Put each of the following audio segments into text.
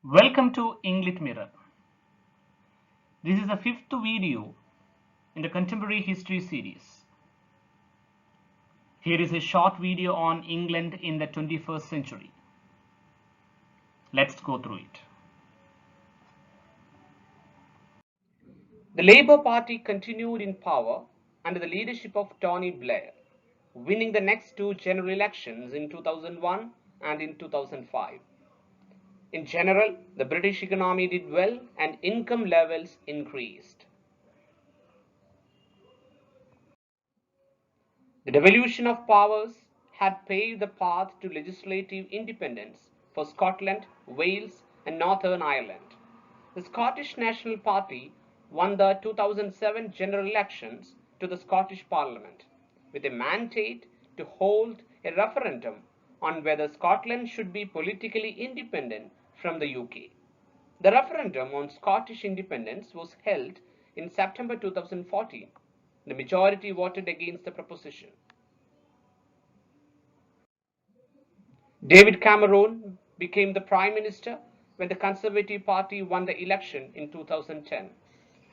Welcome to English Mirror. This is the fifth video in the Contemporary History series. Here is a short video on England in the 21st century. Let's go through it. The Labour Party continued in power under the leadership of Tony Blair, winning the next two general elections in 2001 and in 2005. In general, the British economy did well and income levels increased. The devolution of powers had paved the path to legislative independence for Scotland, Wales, and Northern Ireland. The Scottish National Party won the 2007 general elections to the Scottish Parliament with a mandate to hold a referendum on whether Scotland should be politically independent from the UK. The referendum on Scottish independence was held in September 2014. The majority voted against the proposition. David Cameron became the Prime Minister when the Conservative Party won the election in 2010.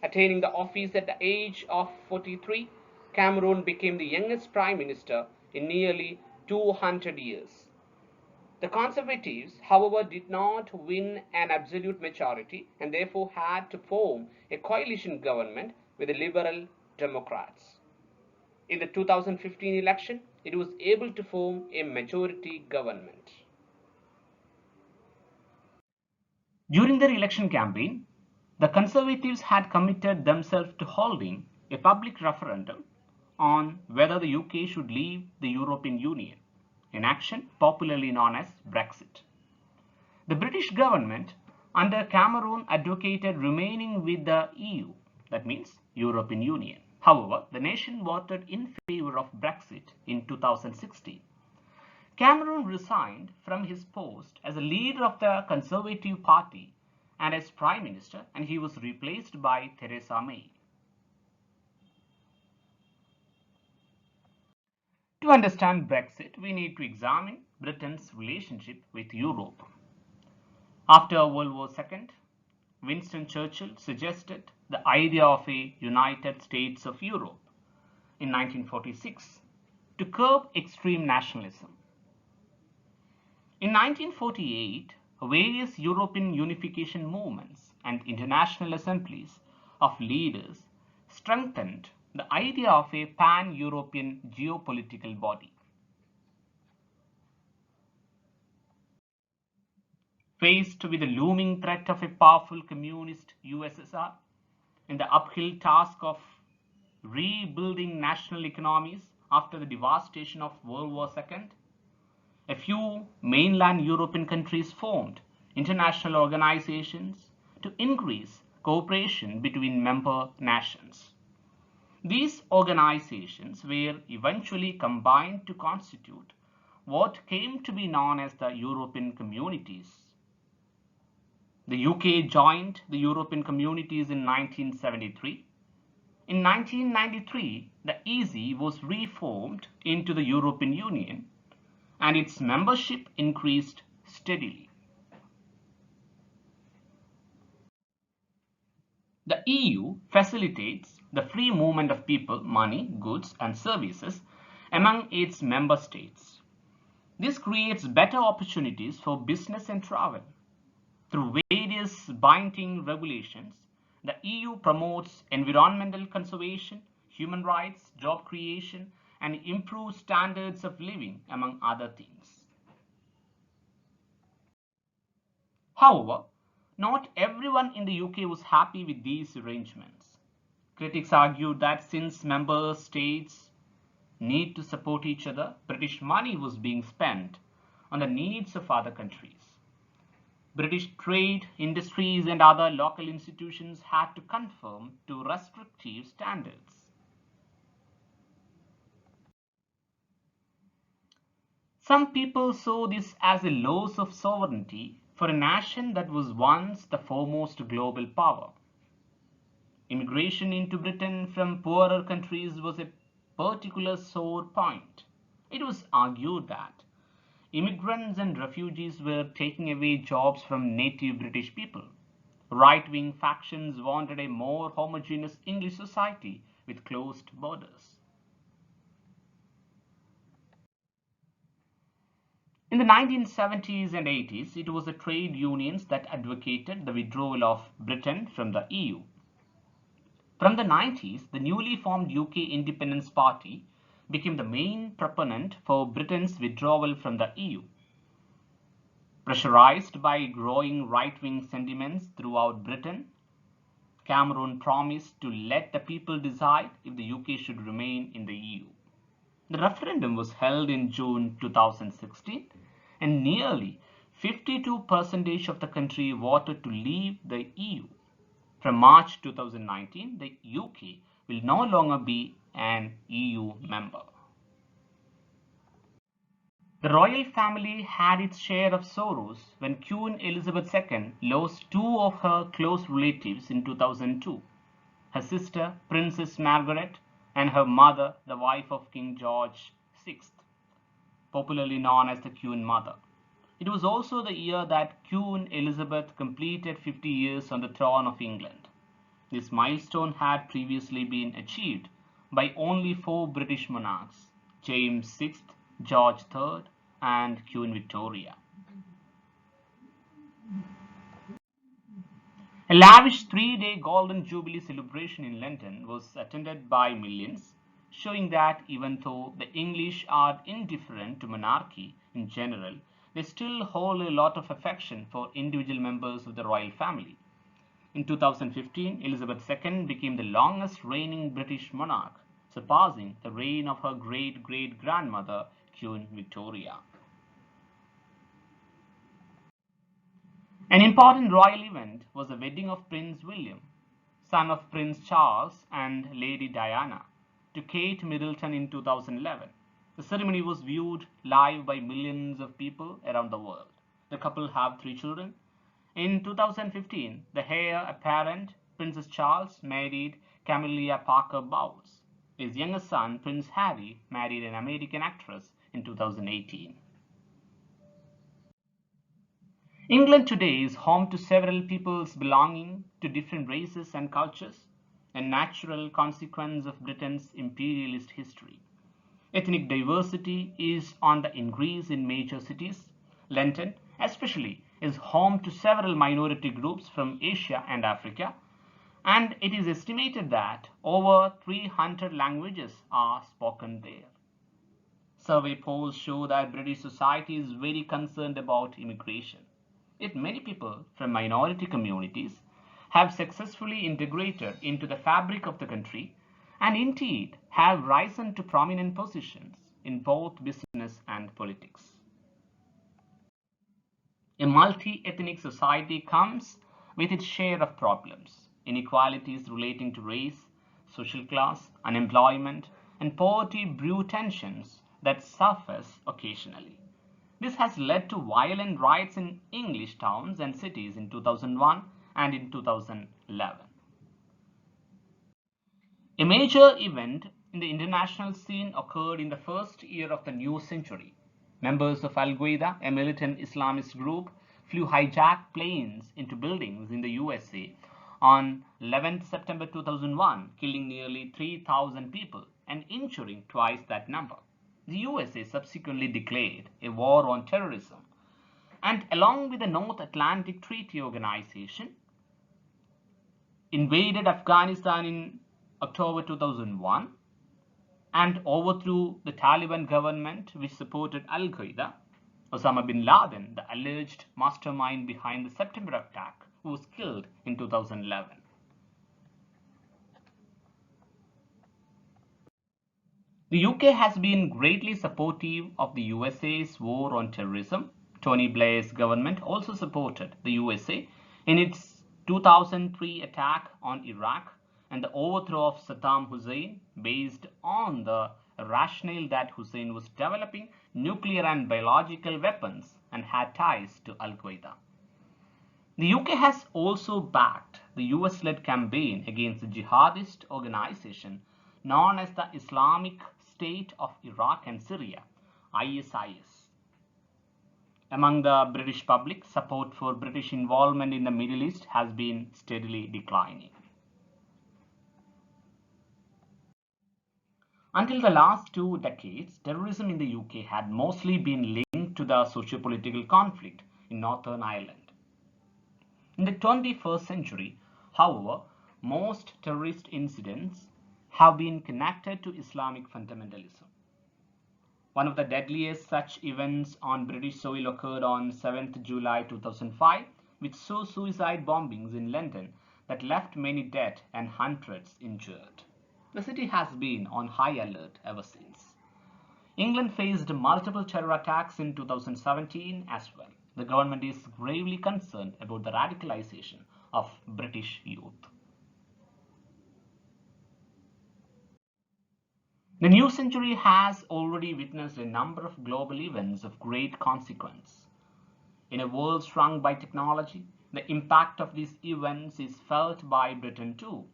Attaining the office at the age of 43, Cameron became the youngest Prime Minister in nearly 200 years. The Conservatives, however, did not win an absolute majority and therefore had to form a coalition government with the Liberal Democrats. In the 2015 election, it was able to form a majority government. During their election campaign, the Conservatives had committed themselves to holding a public referendum on whether the UK should leave the European Union, an action popularly known as Brexit. The British government under Cameron advocated remaining with the EU, that means European Union. However, the nation voted in favor of Brexit in 2016. Cameron resigned from his post as a leader of the Conservative Party and as Prime Minister, and he was replaced by Theresa May. To understand Brexit, we need to examine Britain's relationship with Europe. After World War II, Winston Churchill suggested the idea of a United States of Europe in 1946 to curb extreme nationalism. In 1948, various European unification movements and international assemblies of leaders strengthened the idea of a pan-European geopolitical body. Faced with the looming threat of a powerful communist USSR and the uphill task of rebuilding national economies after the devastation of World War II, a few mainland European countries formed international organizations to increase cooperation between member nations. These organizations were eventually combined to constitute what came to be known as the European Communities. The UK joined the European Communities in 1973. In 1993, the EC was reformed into the European Union and its membership increased steadily. The EU facilitates the free movement of people, money, goods, and services among its member states. This creates better opportunities for business and travel. Through various binding regulations, the EU promotes environmental conservation, human rights, job creation, and improves standards of living, among other things. However, not everyone in the UK was happy with these arrangements. Critics argued that since member states need to support each other, British money was being spent on the needs of other countries. British trade, industries, and other local institutions had to conform to restrictive standards. Some people saw this as a loss of sovereignty for a nation that was once the foremost global power. Immigration into Britain from poorer countries was a particular sore point. It was argued that Immigrants and refugees were taking away jobs from native British people. Right-wing factions wanted a more homogeneous English society with closed borders. In the 1970s and 80s, it was the trade unions that advocated the withdrawal of Britain from the EU. From the 90s, the newly formed UK Independence Party became the main proponent for Britain's withdrawal from the EU. Pressurized by growing right-wing sentiments throughout Britain, Cameron promised to let the people decide if the UK should remain in the EU. The referendum was held in June 2016, and nearly 52% of the country voted to leave the EU. From March 2019, the UK will no longer be an EU member. The royal family had its share of sorrows when Queen Elizabeth II lost two of her close relatives in 2002, her sister Princess Margaret and her mother, the wife of King George VI, popularly known as the Queen Mother. It was also the year that Queen Elizabeth completed 50 years on the throne of England. This milestone had previously been achieved by only four British monarchs: James VI, George III, and Queen Victoria. A lavish three-day Golden Jubilee celebration in London was attended by millions, showing that even though the English are indifferent to monarchy in general, they still hold a lot of affection for individual members of the royal family. In 2015, Elizabeth II became the longest reigning British monarch, surpassing the reign of her great-great-grandmother, Queen Victoria. An important royal event was the wedding of Prince William, son of Prince Charles and Lady Diana, to Kate Middleton in 2011. The ceremony was viewed live by millions of people around the world. The couple have three children. In 2015, the heir apparent, Prince Charles, married Camilla Parker Bowles. His youngest son, Prince Harry, married an American actress in 2018. England today is home to several peoples belonging to different races and cultures, a natural consequence of Britain's imperialist history. Ethnic diversity is on the increase in major cities. London, especially, is home to several minority groups from Asia and Africa, and it is estimated that over 300 languages are spoken there. Survey polls show that British society is very concerned about immigration. Yet many people from minority communities have successfully integrated into the fabric of the country and indeed have risen to prominent positions in both business and politics. A multi-ethnic society comes with its share of problems: inequalities relating to race, social class, unemployment, and poverty brew tensions that surface occasionally. This has led to violent riots in English towns and cities in 2001 and in 2011. A major event in the international scene occurred in the first year of the new century. Members of Al-Qaeda, a militant Islamist group, flew hijacked planes into buildings in the USA on 11 September 2001, killing nearly 3,000 people and injuring twice that number. The USA subsequently declared a war on terrorism, and along with the North Atlantic Treaty Organization, invaded Afghanistan in October 2001 and overthrew the Taliban government, which supported Al-Qaeda. Osama bin Laden, the alleged mastermind behind the September attack, was killed in 2011. The UK has been greatly supportive of the USA's war on terrorism. Tony Blair's government also supported the USA in its 2003 attack on Iraq and the overthrow of Saddam Hussein, based on the rationale that Hussein was developing nuclear and biological weapons and had ties to Al-Qaeda. The UK has also backed the US-led campaign against the jihadist organization known as the Islamic State of Iraq and Syria, ISIS. Among the British public, support for British involvement in the Middle East has been steadily declining. Until the last 2 decades, terrorism in the UK had mostly been linked to the socio-political conflict in Northern Ireland. In the 21st century, however, most terrorist incidents have been connected to Islamic fundamentalism. One of the deadliest such events on British soil occurred on 7th July 2005, which saw suicide bombings in London that left many dead and hundreds injured. The city has been on high alert ever since. England faced multiple terror attacks in 2017 as well. The government is gravely concerned about the radicalization of British youth. The new century has already witnessed a number of global events of great consequence. In a world shrunk by technology, the impact of these events is felt by Britain too.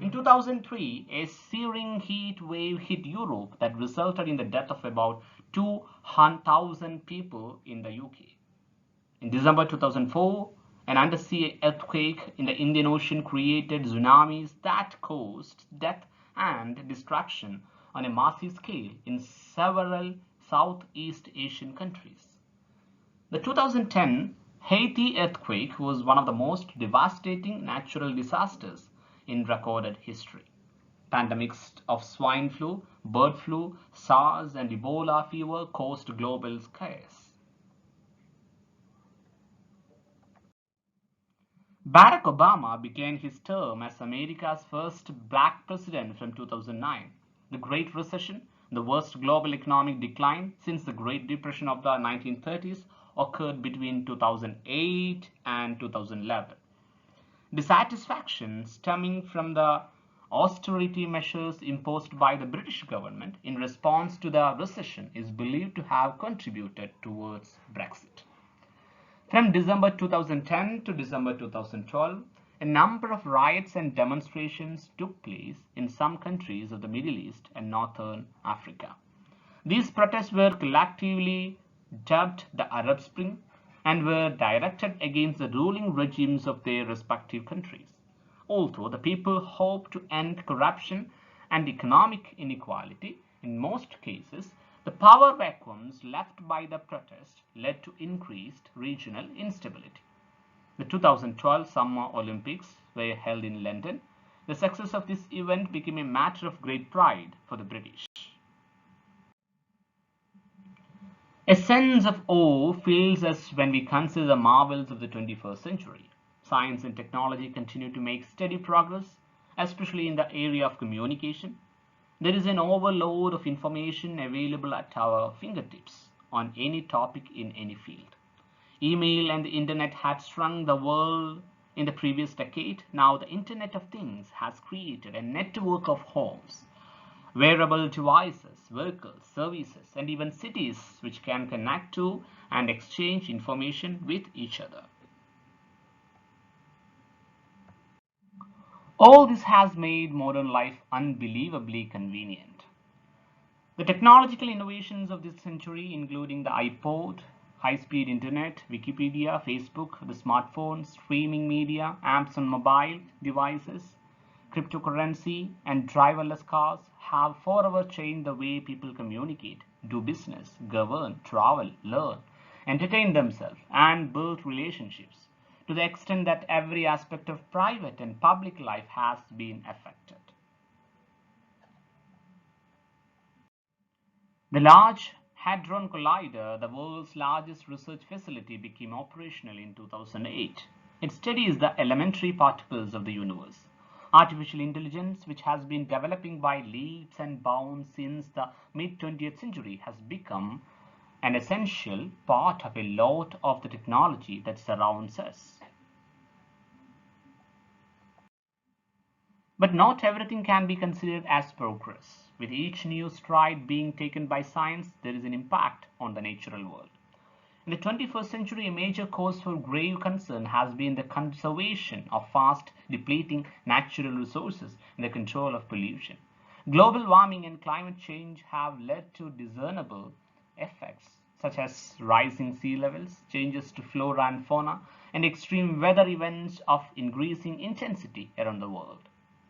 In 2003, a searing heat wave hit Europe that resulted in the death of about 200,000 people in the UK. In December 2004, an undersea earthquake in the Indian Ocean created tsunamis that caused death and destruction on a massive scale in several Southeast Asian countries. The 2010 Haiti earthquake was one of the most devastating natural disasters in recorded history. Pandemics of swine flu, bird flu, SARS, and Ebola fever caused global scares. Barack Obama began his term as America's first black president from 2009. The Great Recession, the worst global economic decline since the Great Depression of the 1930s, occurred between 2008 and 2011. Dissatisfaction stemming from the austerity measures imposed by the British government in response to the recession is believed to have contributed towards Brexit. From December 2010 to December 2012, a number of riots and demonstrations took place in some countries of the Middle East and Northern Africa. These protests were collectively dubbed the Arab Spring and were directed against the ruling regimes of their respective countries. Although the people hoped to end corruption and economic inequality, in most cases, the power vacuums left by the protest led to increased regional instability. The 2012 Summer Olympics were held in London. The success of this event became a matter of great pride for the British. A sense of awe fills us when we consider the marvels of the 21st century. Science and technology continue to make steady progress, especially in the area of communication. There is an overload of information available at our fingertips on any topic in any field. Email and the internet had shrunk the world in the previous decade. Now the Internet of Things has created a network of homes, wearable devices, vehicles, services, and even cities which can connect to and exchange information with each other. All this has made modern life unbelievably convenient. The technological innovations of this century, including the iPod, high-speed internet, Wikipedia, Facebook, the smartphone, streaming media, apps on mobile devices, cryptocurrency, and driverless cars, have forever changed the way people communicate, do business, govern, travel, learn, entertain themselves, and build relationships, to the extent that every aspect of private and public life has been affected. The Large Hadron Collider, the world's largest research facility, became operational in 2008. It studies the elementary particles of the universe. Artificial intelligence, which has been developing by leaps and bounds since the mid-20th century, has become an essential part of a lot of the technology that surrounds us. But not everything can be considered as progress. With each new stride being taken by science, there is an impact on the natural world. In the 21st century, a major cause for grave concern has been the conservation of fast depleting natural resources and the control of pollution. Global warming and climate change have led to discernible effects such as rising sea levels, changes to flora and fauna, and extreme weather events of increasing intensity around the world.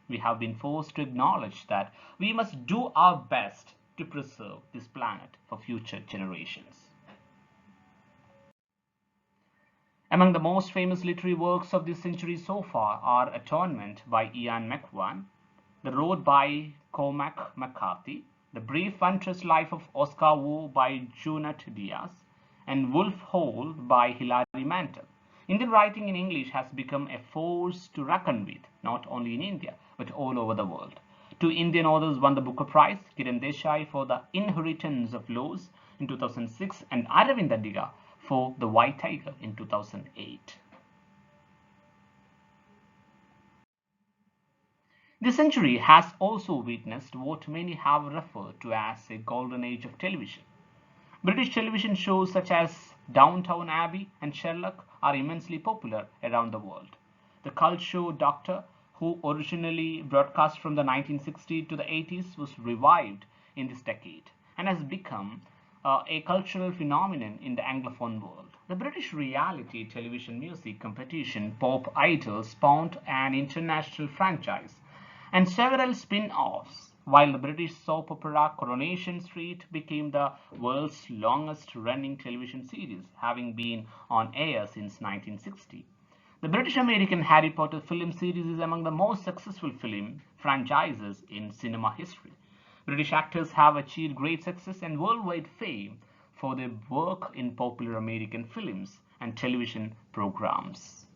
We have been forced to acknowledge that we must do our best to preserve this planet for future generations. Among the most famous literary works of this century so far are Atonement by Ian McEwan, The Road by Cormac McCarthy, The Brief Untrust Life of Oscar Wu by Junot Diaz, and Wolf Hall by Hilary Mantel. Indian writing in English has become a force to reckon with, not only in India, but all over the world. Two Indian authors won the Booker Prize, Kiran Desai for The Inheritance of Laws in 2006 and Aravind Adiga for The White Tiger in 2008. This century has also witnessed what many have referred to as a golden age of television. British television shows such as Downton Abbey and Sherlock are immensely popular around the world. The cult show Doctor Who, originally broadcast from the 1960s to the 80s, was revived in this decade and has become a cultural phenomenon in the Anglophone world. The British reality television music competition Pop Idol spawned an international franchise and several spin-offs, while the British soap opera Coronation Street became the world's longest-running television series, having been on air since 1960. The British-American Harry Potter film series is among the most successful film franchises in cinema history. British actors have achieved great success and worldwide fame for their work in popular American films and television programs.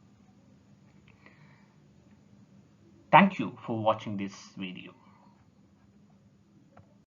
Thank you for watching this video.